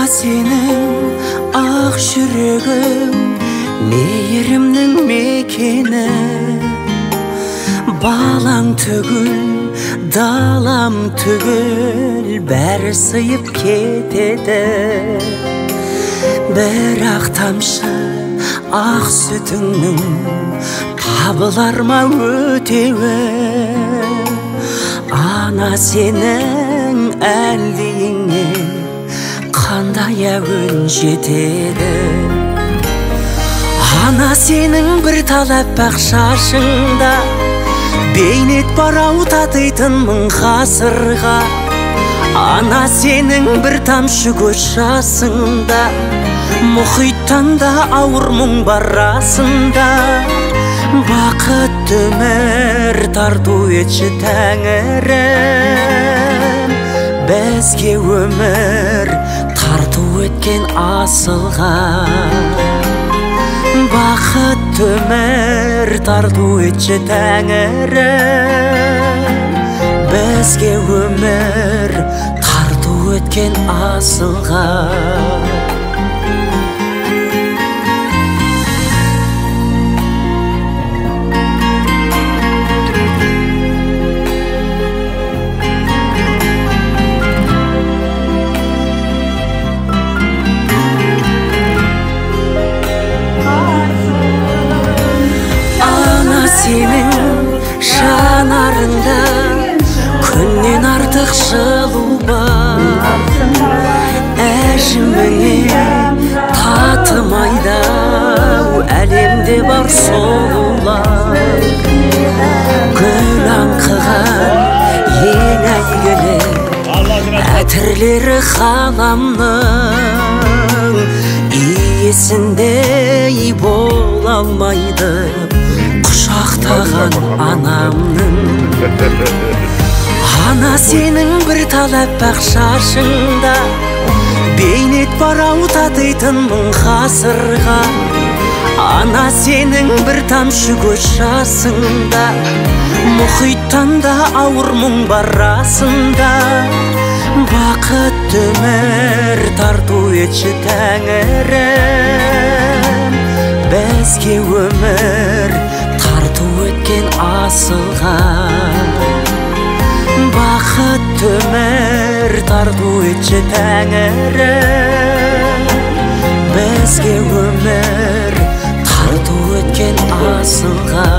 Senin ақ жүрегің мейірімнің мекені, балаң түгіл, далам түгіл, бәрі сыйып кетеді. Бірақ тамшы ақ сүтіңнің табылар ма өтеуі? Ана сенің әлдиіңе қандай әуен жетеді. Ана сенің бір талап ақ шашыңда бейнет барау татитын мың ғасырға. Ана сенің бір тамшы көз жасыңда мұхиттан да ауыр мұң бар расында. Бақытты өмір тарту етші Тәңірім, бізге өмір тарту еткен асылға. Бақытты өмір тарту етші Тәңірім, бізге өмір тарту еткен асылға. Сенің жанарында күннен артық жылу бар, әжіміңе татымайды әлемде бар сұлулар. Гүл аңқыған ең әйгілі әтірлері ғаламның, иесіндей бола алмайды құшақтаған анамның. Ана сенің бір талап ақ шашыңда бейнет барау татитын мың ғасырға. Ана сенің бір тамшы көз жасыңда мұхиттан да ауыр мұң бар расында. Бақытты өмір тарту етші Тәңірім, бізге өмір тарту еткен асылға. Бақытты өмір тарту етші Тәңірім, бізге өмір тарту еткен асылға.